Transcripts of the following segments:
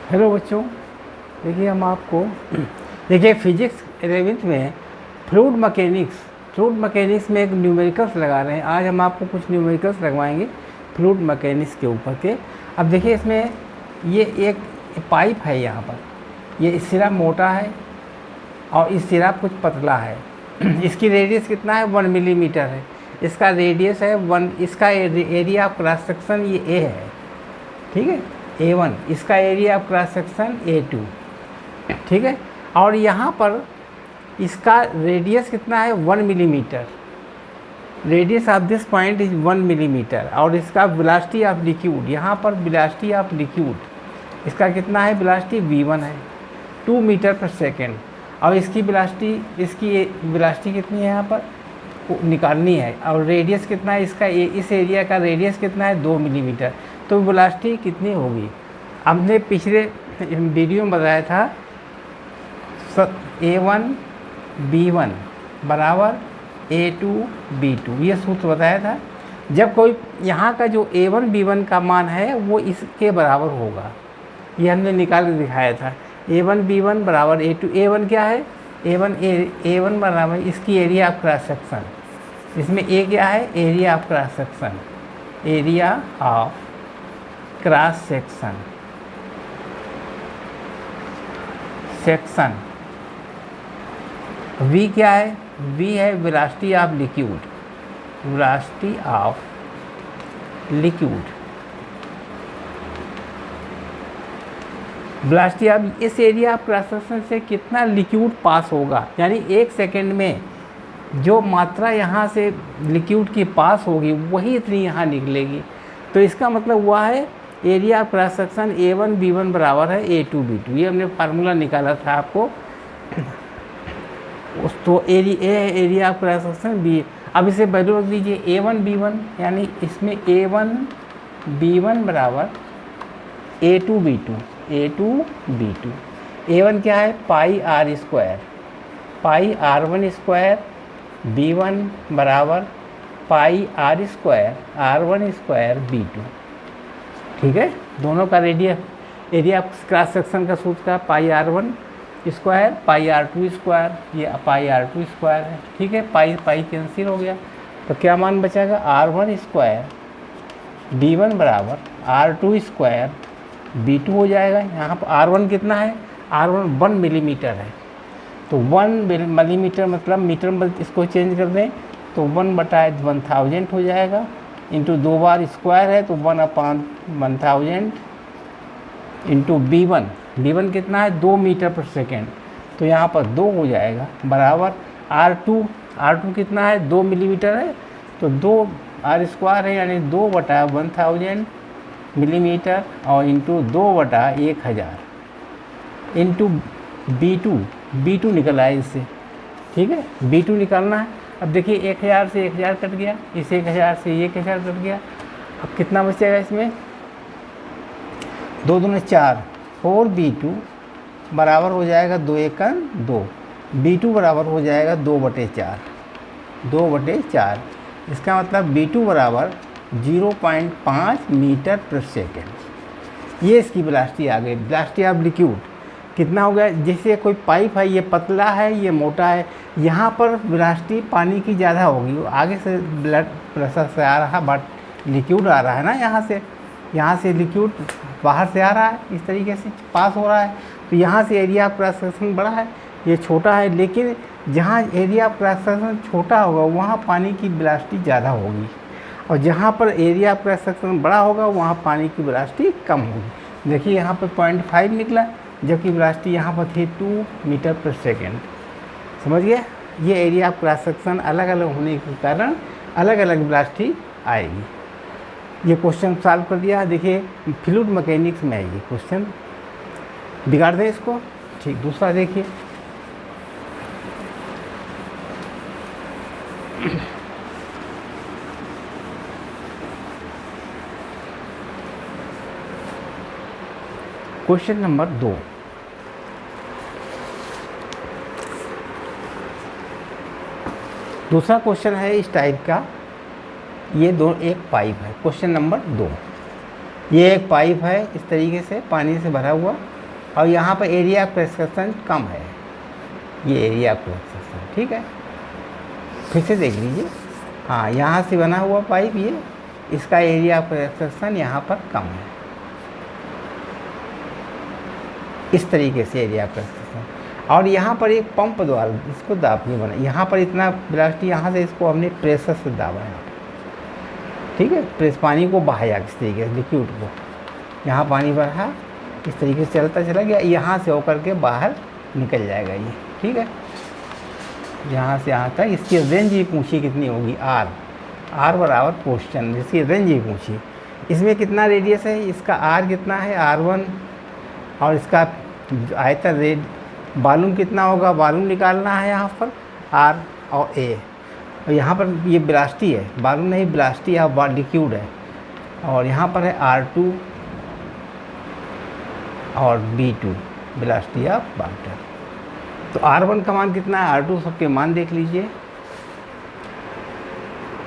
Hello बच्चों, देखिए हम आपको देखिए फिजिक्स 11th में फ्लूइड मैकेनिक्स में एक न्यूमेरिकल्स लगा रहे हैं। आज हम आपको कुछ न्यूमेरिकल्स लगवाएंगे फ्लूइड मैकेनिक्स के ऊपर के। अब देखिए इसमें ये एक पाइप है, यहाँ पर ये सिरा मोटा है और इस सिरा कुछ पतला है। इसकी रेडियस कितना है? 1 मिलीमीटर है। इसका रेडियस है 1। इसका एरिया ऑफ क्रॉस सेक्शन ये ए है, ठीक है, A1। इसका area of cross section A2, ठीक है। और यहाँ पर इसका रेडियस कितना है? 1 millimetre. Radius of this point is 1 millimetre. और इसका वेलोसिटी ऑफ लिक्विड, यहाँ पर वेलोसिटी ऑफ लिक्विड इसका कितना है? वेलोसिटी V1 है, 2 मीटर पर सेकेंड। और इसकी वेलोसिटी कितनी है यहाँ पर निकालनी है। और रेडियस कितना है इसका? इस एरिया का रेडियस कितना है? 2 मिलीमीटर। तो वेलोसिटी कितनी होगी? हमने पिछले वीडियो में बताया था A1 B1 बराबर A2 B2, ये सूत्र बताया था। जब कोई यहाँ का जो A1 B1 का मान है वो इसके बराबर होगा, ये हमने निकाल के दिखाया था। A1 B1 बराबर A2। A1 क्या है? A1 बराबर इसकी एरिया ऑफ क्रॉस सेक्शन। इसमें A क्या है? Area of cross section, area of cross section. V क्या है? V है velocity of liquid, velocity of liquid. Velocity of इस एरिया ऑफ क्रॉस सेक्शन से कितना लिक्विड पास होगा, यानी 1 सेकेंड में जो मात्रा यहाँ से लिक्विड की पास होगी वही इतनी यहाँ निकलेगी। तो इसका मतलब हुआ है area of cross section A1 B1 बराबर है A2 B2। ये हमने फार्मूला निकाला था आपको। तो area of cross section B। अब इसे वैल्यू रख दीजिए A1 B1, यानी इसमें A1 B1 बराबर A2 B2, A2 B2। A1 क्या है? पाई R स्क्वायर, पाई R1 स्क्वायर। B1 बराबर पाई R square R1 square B2, ठीक है। दोनों का एरिया क्रॉस सेक्शन का सूत्र का पाई R1 square pi R2 square, ये पाई R2 स्क्वायर है, ठीक है। पाई पाई कैंसिल हो गया, तो क्या मान बचेगा? R1 स्क्वायर B1 बराबर R2 स्क्वायर B2 हो जाएगा। यहाँ पर R1 कितना है? R1 1 मिलीमीटर है। तो 1 मिलीमीटर मतलब मीटर में इसको चेंज कर दें तो 1/1000 हो जाएगा, इंटू 2 बार स्क्वायर है तो 1/1000 इंटू B1 कितना है? 2 मीटर पर सेकेंड। तो यहाँ पर 2 हो जाएगा बराबर R2 कितना है? 2 मिलीमीटर है, तो 2 R स्क्वायर है, यानी 2/1000 मिलीमीटर और इंटू 2/1000 इंटू B2 निकल आए इससे, ठीक है। B2 निकालना है। अब देखिए 1000 से 1000 कट गया, इस 1000 से 1000 कट गया। अब कितना बचेगा इसमें? 2 दूनी 4, 4B2 बराबर हो जाएगा 2 एकम 2। B2 बराबर हो जाएगा 2/4, 2/4। इसका मतलब B2 बराबर 0.5 मीटर पर सेकेंड। ये इसकी वेलोसिटी आ गई। वेलोसिटी ऑफ लिक्विड कितना हो गया? जैसे कोई पाइप है, ये पतला है, ये मोटा है। यहाँ पर वेलोसिटी पानी की ज़्यादा होगी, आगे से ब्लड प्रेशर से आ रहा, बट लिक्विड आ रहा है ना, यहाँ से लिक्विड बाहर से आ रहा है, इस तरीके से पास हो रहा है। तो यहाँ से एरिया ऑफ क्रॉस सेक्शन बड़ा है, ये छोटा है। लेकिन जहाँ एरिया ऑफ क्रॉस सेक्शन छोटा होगा वहाँ पानी की वेलोसिटी ज़्यादा होगी, और जहाँ पर एरिया ऑफ क्रॉस सेक्शन बड़ा होगा वहाँ पानी की वेलोसिटी कम होगी। देखिए यहाँ पर 0.5 निकला, जबकि वेलोसिटी यहाँ पर थी 2 मीटर पर सेकेंड। समझ गए? ये एरिया ऑफ क्रॉस सेक्शन अलग अलग होने के कारण अलग अलग वेलोसिटी आएगी। ये क्वेश्चन सॉल्व कर दिया। देखिए फ्लूइड मैकेनिक्स में है ये क्वेश्चन, बिगाड़ दें इसको। ठीक, दूसरा देखिए। Question number 2। दूसरा क्वेश्चन है इस टाइप का। ये एक पाइप है। क्वेश्चन नंबर 2, ये एक पाइप है इस तरीके से पानी से भरा हुआ, और यहाँ पर एरिया ऑफ क्रॉस सेक्शन कम है, ये एरिया ऑफ क्रॉस सेक्शन, ठीक है। फिर से देख लीजिए, हाँ यहाँ से बना हुआ पाइप ये, इसका एरिया ऑफ क्रॉस सेक्शन यहाँ पर कम है, इस तरीके से एरिया ऑफ क्रॉस सेक्शन। और यहाँ पर एक पंप द्वारा इसको दाब के बना, यहाँ पर इतना वेलोसिटी, यहाँ से इसको हमने प्रेशर से दाबा यहाँ पर, ठीक है। प्रेस पानी को बहाया इस तरीके से, लिक्विड को, यहाँ पानी बढ़ा इस तरीके से चलता चला गया, यहाँ से होकर के बाहर निकल जाएगा ये, ठीक है। यहाँ से यहाँ तक इसकी रेंज भी पूछी कितनी होगी, आर बराबर क्वेश्चन, इसकी रेंज भी पूछी। इसमें कितना रेडियस है, इसका आर कितना है, R1, और इसका आयतन रेड वॉल्यूम कितना होगा, वॉल्यूम निकालना है यहाँ पर, R और A। और यहाँ पर ये वेलोसिटी है, वॉल्यूम नहीं वेलोसिटी है, लिक्विड है। और यहाँ पर है R2 और B2 वेलोसिटी ऑफ वाटर। तो R1 का मान कितना है, R2 सबके मान देख लीजिए।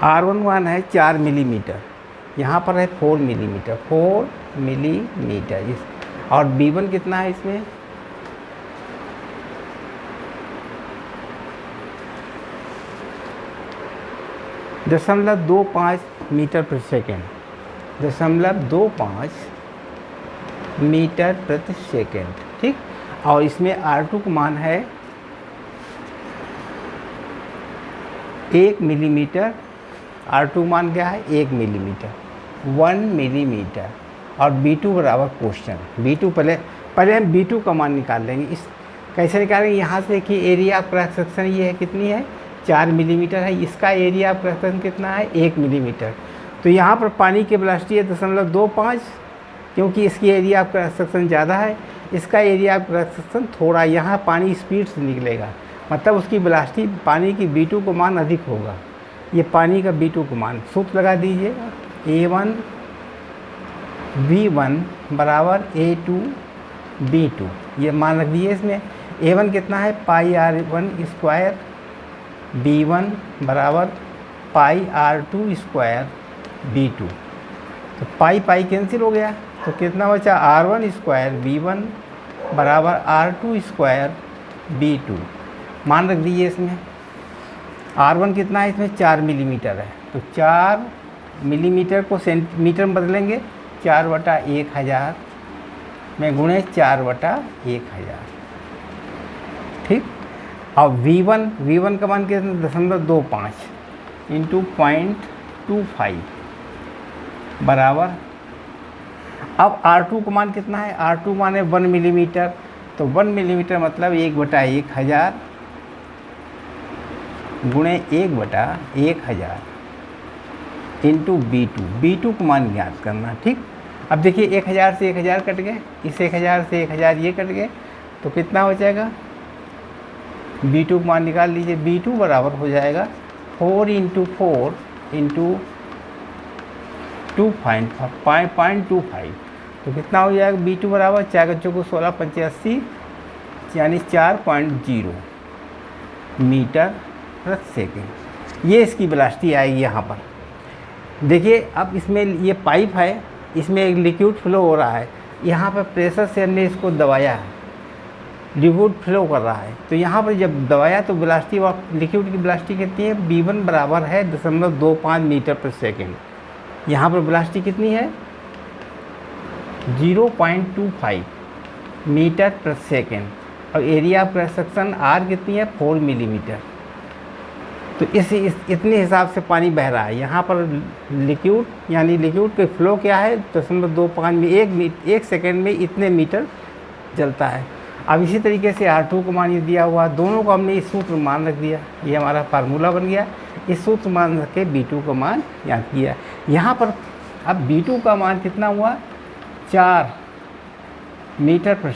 R1 मान है 4 मिलीमीटर, यहाँ पर है 4 मिलीमीटर, 4 मिलीमीटर इस, और B1 कितना है इसमें, दशमलव 25 मीटर प्रति सेकेंड, 0.25 मीटर प्रति सेकेंड, ठीक। और इसमें R2 का मान है 1 मिलीमीटर, R2 मान क्या है 1 मिलीमीटर, 1 मिलीमीटर। और B2 बराबर क्वेश्चन, B2 पहले हम B2 का मान निकाल लेंगे। इस कैसे निकालेंगे, यहाँ से देखिए एरिया ऑफ क्रॉस सेक्शन ये है कितनी है, 4 मिलीमीटर है, इसका एरिया ऑफ क्रॉस सेक्शन कितना है 1 मिलीमीटर। तो यहाँ पर पानी की वेलोसिटी है 0.25, क्योंकि इसकी एरिया ऑफ क्रॉस सेक्शन ज़्यादा है, इसका एरिया ऑफ क्रॉस सेक्शन थोड़ा, यहाँ पानी स्पीड से निकलेगा, मतलब उसकी वेलोसिटी पानी की B2 को मान अधिक होगा। ये पानी का B2 को मान सूत्र लगा दीजिएगा, A1 V1 बराबर A2 B2, ये मान रख दीजिए। इसमें A1 कितना है πr1 स्क्वायर, B1 बराबर πr2 स्क्वायर B2। तो पाई कैंसिल हो गया, तो कितना बचा R1 स्क्वायर B1 बराबर R2 स्क्वायर B2, मान रख दीजिए। इसमें R1 कितना है, इसमें 4 मिलीमीटर है, तो 4 मिलीमीटर को सेंटीमीटर में बदलेंगे, 4/1000 में गुणे 4/1000, ठीक। और V1 का मान कितना, 0.25 इंटू 0.25 बराबर। अब R2 का मान कितना है, R2 मान है 1 मिलीमीटर, तो 1 मिलीमीटर मतलब 1/1000 गुणे 1/1000 इंटू B2 को मान ज्ञात करना, ठीक। अब देखिए 1000 से 1000 कट गए, इस 1000 से 1000 ये कट गए, तो कितना हो जाएगा, B2 को मान निकाल लीजिए। B2 बराबर हो जाएगा 4 इंटू 4 इंटू 0.25, तो कितना हो जाएगा B2 बराबर 4 बच्चों को 16 पंचे 80, यानी 4.0 मीटर प्रति सेकेंड, ये इसकी वेलोसिटी आएगी। यहाँ पर देखिए, अब इसमें ये पाइप है, इसमें एक लिक्विड फ्लो हो रहा है, यहाँ पर प्रेशर से हमने इसको दबाया है, लिक्विड फ्लो कर रहा है, तो यहाँ पर जब दबाया तो वेलोसिटी और लिक्विड की वेलोसिटी कितनी है, B1 बराबर है 0.25 मीटर प्रति सेकेंड। यहाँ पर वेलोसिटी कितनी है 0.25 मीटर प्रति सेकेंड, और area of cross section R कितनी है 4 मिलीमीटर। तो इतने हिसाब से पानी बह रहा है। यहाँ पर लिक्विड, यानी लिक्विड का फ्लो क्या है 0.25 में 1 सेकेंड में इतने मीटर चलता है। अब इसी तरीके से R2 को मान दिया हुआ, दोनों को हमने इस सूत्र मान रख दिया, ये हमारा फार्मूला बन गया। इस सूत्र मान रख के B2 का मान याद किया। यहाँ पर अब B2 का मान कितना हुआ 4 मीटर पर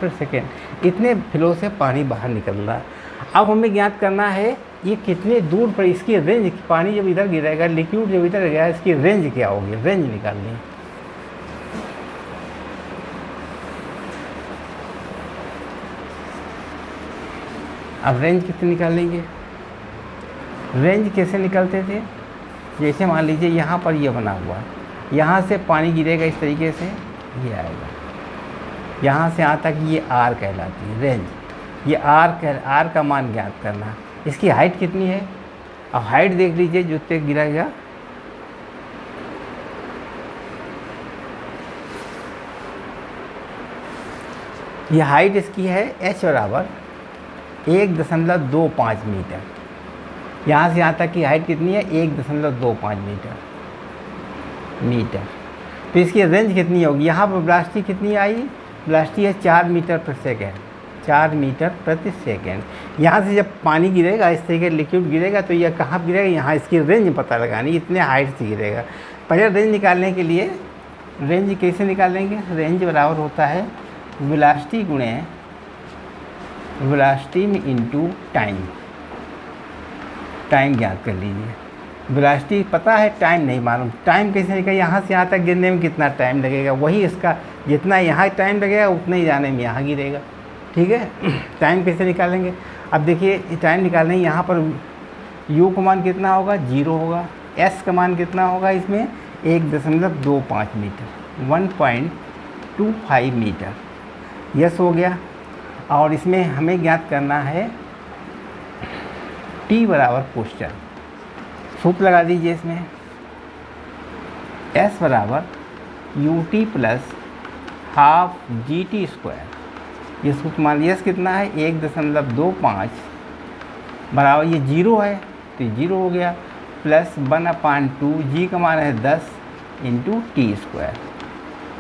सेकेंड, इतने फ्लो से पानी बाहर निकल रहा है। अब हमें ज्ञात करना है ये कितने दूर पर इसकी रेंज, पानी जब इधर गिरेगा, लिक्विड जब इधर गया, इसकी रेंज क्या होगी, रेंज निकालनी है। अब रेंज कितनी निकालेंगे, रेंज कैसे निकलते थे, जैसे मान लीजिए यहाँ पर ये बना हुआ है, यहाँ से पानी गिरेगा इस तरीके से, ये आएगा, यहाँ से यहाँ तक ये आर कहलाती है रेंज। ये आर का मान ज्ञात करना। इसकी हाइट कितनी है, अब हाइट देख लीजिए जो तक गिरेगा, ये हाइट इसकी है h बराबर 1.25 मीटर। यहाँ से यहाँ तक की हाइट कितनी है, 1.25 मीटर। तो इसकी रेंज कितनी होगी, यहाँ पर वेलोसिटी कितनी आई, वेलोसिटी है 4 मीटर प्रति सेकेंड, 4 मीटर प्रति सेकेंड। यहाँ से जब पानी गिरेगा इस तरीके लिक्विड गिरेगा तो यह कहाँ गिरेगा, यहाँ इसकी रेंज पता लगानी, इतने हाइट से गिरेगा। पहले रेंज निकालने के लिए, रेंज कैसे निकालेंगे, रेंज बराबर होता है वेलोसिटी गुणे वेलोसिटी में इंटू टाइम। टाइम ज्ञात कर लीजिए, वेलोसिटी पता है, टाइम नहीं मालूम। टाइम कैसे निकलेगा, यहाँ से यहाँ तक गिरने में कितना टाइम लगेगा, वही इसका जितना यहाँ टाइम लगेगा उतना ही जाने में यहाँ गिरेगा। ठीक है, टाइम कैसे निकालेंगे, अब देखिए टाइम निकालने यहाँ पर u का मान कितना होगा, 0 होगा। s का मान कितना होगा, इसमें 1.25 मीटर, 1.25 मीटर यस हो गया। और इसमें हमें ज्ञात करना है t बराबर क्वेश्चन, सूत्र लगा दीजिए इसमें, s बराबर ut plus half GT square. ये सूत्र मान लिया, s कितना है 1.25 बराबर, ये 0 है तो ये 0 हो गया, प्लस 1/2 g का मान है 10 इंटू टी स्क्वायर।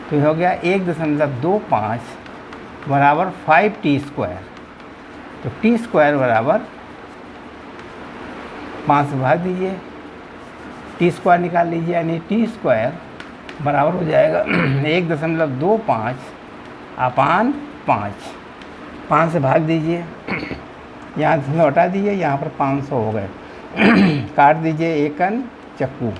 तो ये हो गया 1.25 बराबर 5t स्क्वायर। तो t स्क्वायर बराबर 5 से भाग दीजिए, टी स्क्वायर निकाल लीजिए, यानी टी स्क्वायर बराबर हो जाएगा 1.25 अपान 5 से भाग दीजिए, यहाँ से हटा दीजिए, यहाँ पर 500 हो गए। काट दीजिए, एक कन चक्कू,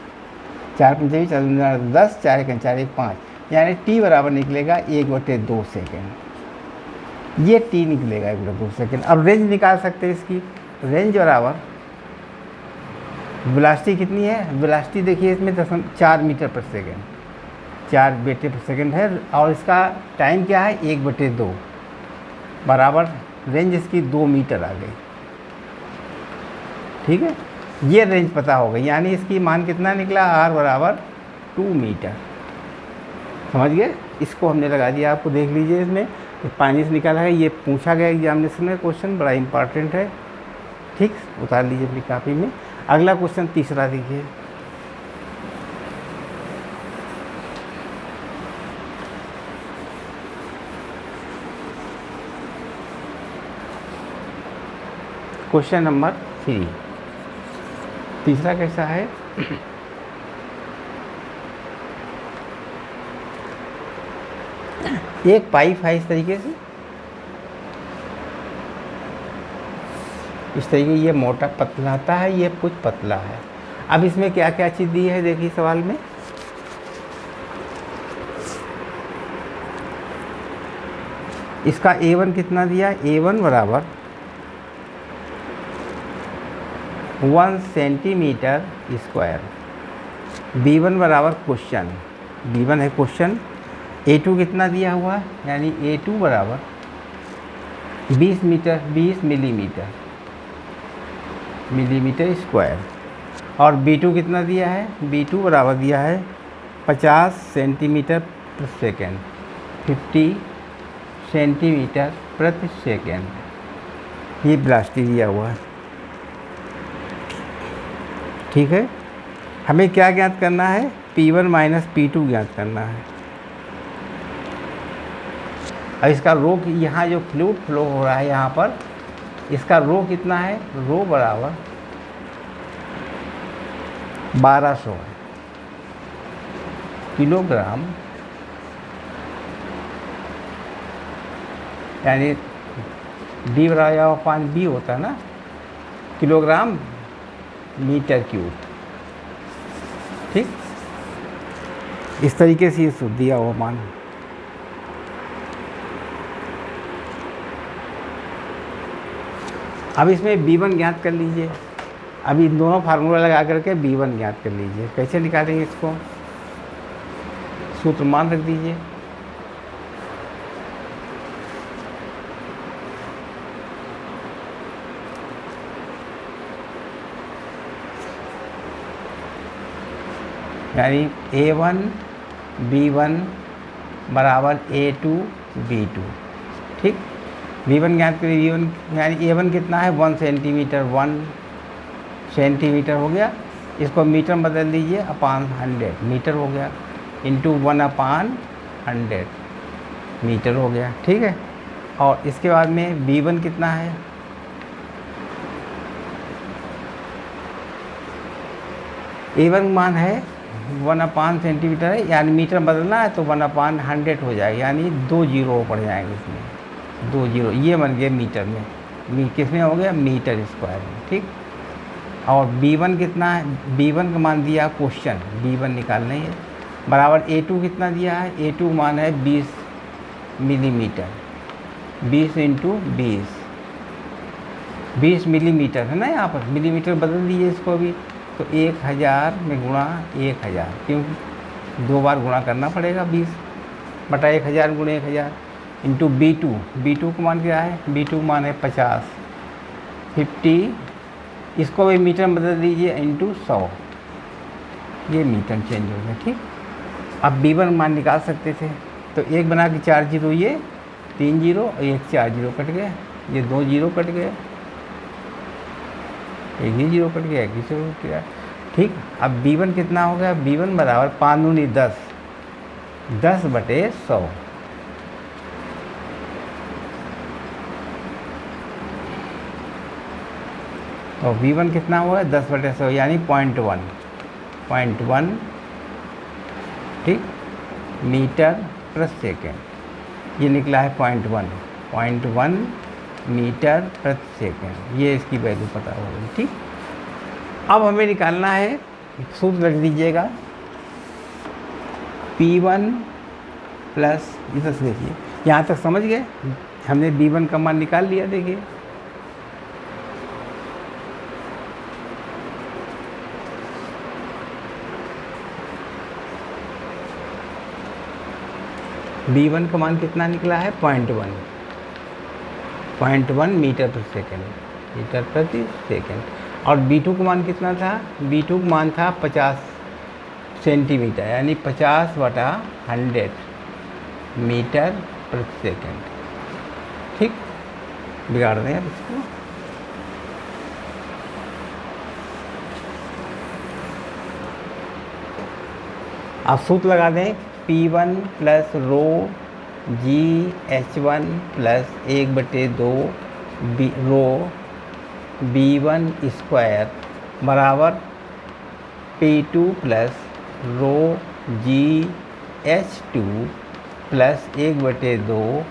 4×5 = 10, 4 × 4 = 5, यानी टी बराबर निकलेगा 1/2 सेकेंड। ये टी निकलेगा 1/2 सेकेंड। अब रेंज निकाल सकते हैं इसकी, रेंज बराबर वेलोसिटी कितनी है, वेलोसिटी देखिए इसमें 4 मीटर प्रति सेकेंड, 4 मीटर प्रति सेकेंड है, और इसका टाइम क्या है 1/2 बराबर रेंज इसकी 2 मीटर आ गई। ठीक है, ये रेंज पता हो गई, यानी इसकी मान कितना निकला, r बराबर 2 मीटर। समझ गए, इसको हमने लगा दिया, आपको देख लीजिए इसमें पानी से निकाला है, ये पूछा गया एग्जामिनेशन में क्वेश्चन, बड़ा इंपॉर्टेंट है। ठीक, उतार लीजिए अपनी कॉपी में। अगला क्वेश्चन तीसरा देखिए, क्वेश्चन नंबर 3। तीसरा कैसा है, एक पाइप है इस तरीके से, इस तरीके, ये मोटा पतलाता है, ये कुछ पतला है। अब इसमें क्या क्या चीज़ दी है देखिए सवाल में, इसका A1 कितना दिया, A1 बराबर 1 सेंटीमीटर स्क्वायर, B1 बराबर क्वेश्चन, B1 है क्वेश्चन, A2 कितना दिया हुआ है, यानी A2 बराबर 20 मिलीमीटर स्क्वायर, और B2 कितना दिया है, B2 बराबर दिया है 50 सेंटीमीटर प्रति सेकेंड, 50 सेंटीमीटर प्रति सेकेंड, ये वेलोसिटी दिया हुआ है। ठीक है, हमें क्या ज्ञात करना है, P1 माइनस P2 ज्ञात करना है। और इसका रो, यहाँ जो फ्लूइड फ्लो हो रहा है यहाँ पर, इसका रो कितना है, रो बराबर 1200 है किलोग्राम, यानी डी बराबर बी होता है ना, किलोग्राम मीटर क्यूब। ठीक, इस तरीके से ये दिया हुआ मान। अब इसमें B1 ज्ञात कर लीजिए, अब इन दोनों फार्मूला लगा करके B1 ज्ञात कर लीजिए। कैसे निकालेंगे इसको, सूत्र मान रख दीजिए। यानी A1 B1 बराबर A2 B2। ठीक, B1 ज्ञात करिए। B1 यानी A1 कितना है 1 सेंटीमीटर, 1 सेंटीमीटर हो गया। इसको मीटर में बदल दीजिए, अपान 100 मीटर हो गया, इंटू 1/100 मीटर हो गया। ठीक है, और इसके बाद में B1 कितना है, A1 मान है 1/1 सेंटीमीटर है, यानी मीटर बदलना है तो 1/100 हो जाएगा, यानी 2 जीरो पड़ जाएंगे इसमें, 2 जीरो। ये बन गया मीटर में, किस में हो गया, मीटर स्क्वायर में। ठीक, और B1 कितना है, B1 का मान दिया क्वेश्चन, B1 निकालना है बराबर A2 कितना दिया है, A2 मान है 20 मिलीमीटर, 20 इंटू 20 मिलीमीटर है ना, यहाँ पर मिलीमीटर बदल दीजिए इसको भी, तो 1000 में गुणा 1000, क्योंकि 2 बार गुणा करना पड़ेगा, 20/1000 गुणे 1000 इंटू B2 का मान क्या है, B2 मान है 50, इसको भी मीटर में बदल दीजिए इंटू 100, ये मीटर चेंज हो गया। ठीक, अब B1 मान निकाल सकते थे, तो 1 बना के 4 जीरो, ये 3 जीरो और 1 4 जीरो कट गया, ये 2 जीरो कट गया, 1 ही जीरो कट गया, 1 ही जीरो कट गया। ठीक, अब B1 कितना हो गया, B1 बराबर 5 दूनी 10, 10/100। तो V1 कितना हुआ है 10/100, यानी 0.1 ठीक मीटर प्रति सेकेंड, ये निकला है 0.1 मीटर प्रति सेकेंड, ये इसकी वैल्यू पता होगी। ठीक, अब हमें निकालना है, सूत्र रख दीजिएगा, P1 प्लस, इधर से देखिए, यहाँ तक समझ गए, हमने B1 का मान निकाल लिया। देखिए B1 का मान कितना निकला है 0.1 मीटर प्रति सेकेंड, और B2 का मान कितना था, B2 का मान था 50 सेंटीमीटर, यानी 50/100 मीटर प्रति सेकेंड। ठीक, बिगाड़ दें अब इसको, आप सूत्र लगा दें, P1 प्लस रो GH1 प्लस 1/2 रो B1 स्क्वायर बराबर P2 प्लस रो GH2 प्लस 1/2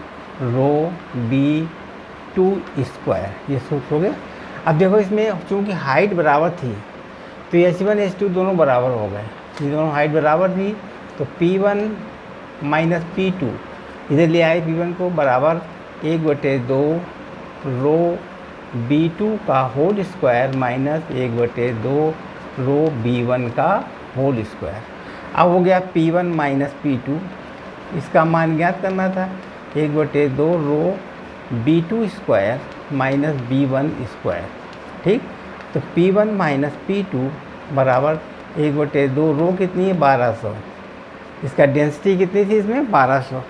रो B2 स्क्वायर, ये सूत्र हो गया। अब देखो इसमें चूँकि हाइट बराबर थी तो H1 H2 दोनों बराबर हो गए, ये दोनों हाइट बराबर थी, तो P1 माइनस P2 इधर ले आए, P1 को बराबर 1/2 रो B2 का होल स्क्वायर माइनस 1/2 रो B1 का होल स्क्वायर। अब हो गया P1 माइनस P2, इसका मान ज्ञात करना था, 1/2 रो B2 square minus B1 square. ठीक, तो P1 माइनस P2 बराबर 1/2 रो कितनी है 1200, इसका डेंसिटी कितनी थी इसमें 1200।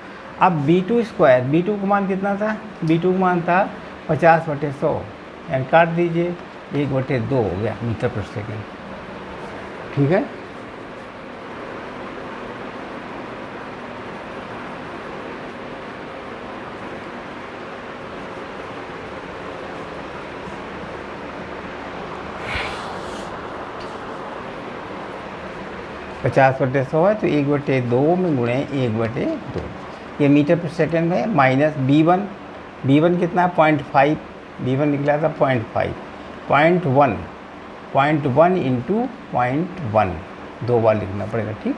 अब B2 स्क्वायर, B2 का मान कितना था, B2 का मान था 50/100, यानी काट दीजिए, 1/2 हो गया मीटर प्रति सेकेंड। ठीक है, पचास 50/100 है, तो 1/2 में गुणे 1/2, ये मीटर प्रति सेकेंड में, माइनस B1 कितना है 0.5, B1 निकला था 0.1 इंटू 0.1, 2 बार लिखना पड़ेगा। ठीक,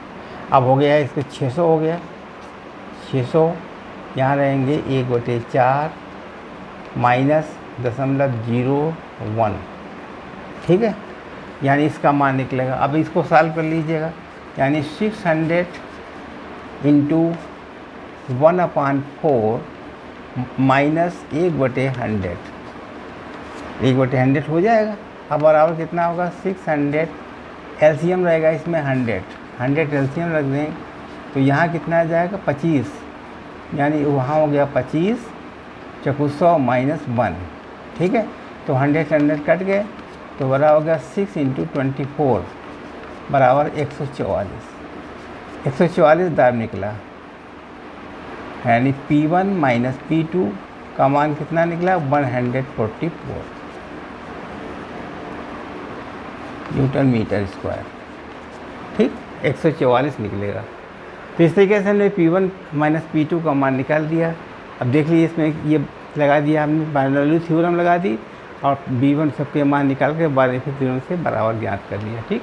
अब हो गया है इसको 600 हो गया, 600 यहाँ रहेंगे 1/4 माइनस 0.01। ठीक है, यानी इसका मान निकलेगा। अब इसको सॉल्व कर लीजिएगा, यानी 600 इंटू 1/4 माइनस 1/100, 1/100 हो जाएगा। अब बराबर कितना होगा 600, एलसीएम रहेगा इसमें 100 एलसीएम रख दें तो यहाँ कितना आ जाएगा 25, यानी वहाँ हो गया 25 चकु 100 माइनस 1, ठीक है। तो 100 कट गए तो बराबर हो गया 6 × 24 बराबर 144 दाब निकला, यानी P1 माइनस P2 का मान कितना निकला 144 न्यूटन मीटर स्क्वायर, ठीक 144 निकलेगा। तो इस तरीके से हमने P1 माइनस P2 का मान निकाल दिया। अब देख लीजिए इसमें ये लगा दिया हमने, बर्नौली थ्योरम लगा दी और B1 सबके मान निकाल के बारीफी थ्योरम से बराबर ज्ञात कर दिया, ठीक।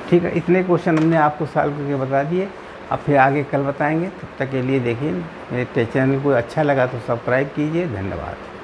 ठीक है, इतने क्वेश्चन हमने आपको सॉल्व करके बता दिए। अब फिर आगे कल बताएंगे, तब तक के लिए देखिए मेरे चैनल को अच्छा लगा तो सब्सक्राइब कीजिए। धन्यवाद।